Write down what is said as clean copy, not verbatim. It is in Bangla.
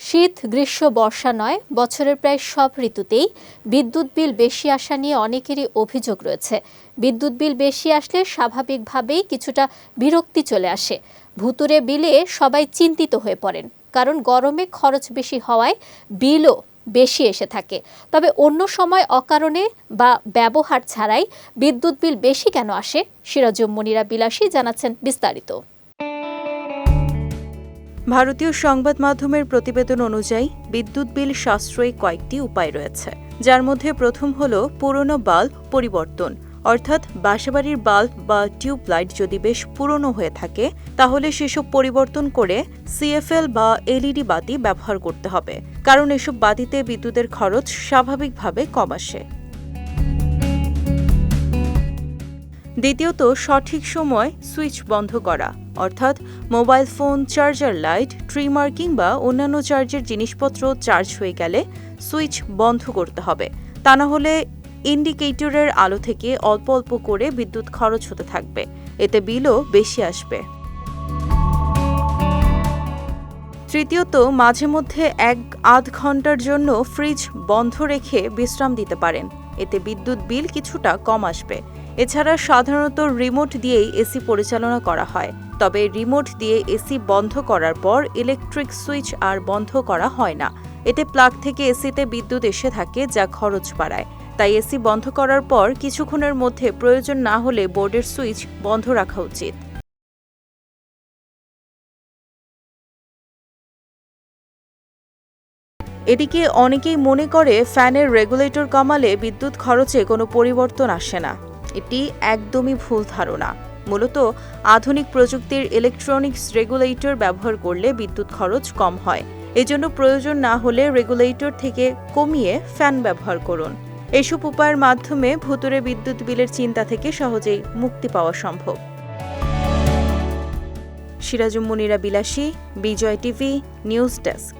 শীত, গ্রীষ্ম, বর্ষা নয়, বছরের প্রায় সব ঋতুতেই বিদ্যুৎ বিল বেশি আসা নিয়ে অনেকেরই অভিযোগ রয়েছে। বিদ্যুৎ বিল বেশি আসলে স্বাভাবিকভাবেই কিছুটা বিরক্তি চলে আসে। ভুতুড়ে বিলে সবাই চিন্তিত হয়ে পড়েন, কারণ গরমে খরচ বেশি হওয়ায় বিলও বেশি এসে থাকে। তবে অন্য সময় অকারণে বা ব্যবহার ছাড়াই বিদ্যুৎ বিল বেশি কেন আসে, সিরাজুম মুনিরা বিলাসী জানাচ্ছেন বিস্তারিত। ভারতীয় সংবাদ মাধ্যমের প্রতিবেদন অনুযায়ী বিদ্যুৎ বিল সাশ্রয়ী কয়েকটি উপায় রয়েছে, যার মধ্যে প্রথম হল পুরনো বাল্ব পরিবর্তন। অর্থাৎ বাসাবাড়ির বাল্ব বা টিউবলাইট যদি বেশ পুরনো হয়ে থাকে, তাহলে সেসব পরিবর্তন করে সিএফএল বা এলইডি বাতি ব্যবহার করতে হবে, কারণ এসব বাতিতে বিদ্যুতের খরচ স্বাভাবিকভাবে কম আসে। দ্বিতীয়ত, সঠিক সময় সুইচ বন্ধ করা। অর্থাৎ mobile phone, charger light, trimmer কিংবা অন্যান্য চার্জের জিনিসপত্র চার্জ হয়ে গেলে সুইচ বন্ধ করতে হবে। তা না হলে ইন্ডিকেটরের আলো থেকে অল্প অল্প করে বিদ্যুৎ খরচ হতে থাকবে, এতে বিলও বেশি আসবে। তৃতীয়ত, মাঝে মধ্যে 1-8 ঘন্টার জন্য ফ্রিজ বন্ধ রেখে বিশ্রাম দিতে পারেন, এতে বিদ্যুৎ বিল কিছুটা কম আসবে। এছাড়া সাধারণত রিমোট দিয়েই এসি পরিচালনা করা হয়, তবে রিমোট দিয়ে এসি বন্ধ করার পর ইলেকট্রিক সুইচ আর বন্ধ করা হয় না। এতে প্লাগ থেকে এসিতে বিদ্যুৎ এসে থাকে, যা খরচ বাড়ায়। তাই এসি বন্ধ করার পর কিছুক্ষণের মধ্যে প্রয়োজন না হলে বোর্ডের সুইচ বন্ধ রাখা উচিত। এদিকে অনেকেই মনে করে ফ্যানের রেগুলেটর কমালে বিদ্যুৎ খরচে কোনো পরিবর্তন আসে না। এটি একদমই ভুল ধারণা। মূলত আধুনিক প্রযুক্তির ইলেকট্রনিক্স রেগুলেটর ব্যবহার করলে বিদ্যুৎ খরচ কম হয়। এজন্য প্রয়োজন না হলে রেগুলেটর থেকে কমিয়ে ফ্যান ব্যবহার করুন। এসব উপায়ের মাধ্যমে ভুতুড়ে বিদ্যুৎ বিলের চিন্তা থেকে সহজেই মুক্তি পাওয়া সম্ভব। সিরাজুম মুনিরা বিলাসী, বিজয় টিভি, নিউজ ডেস্ক।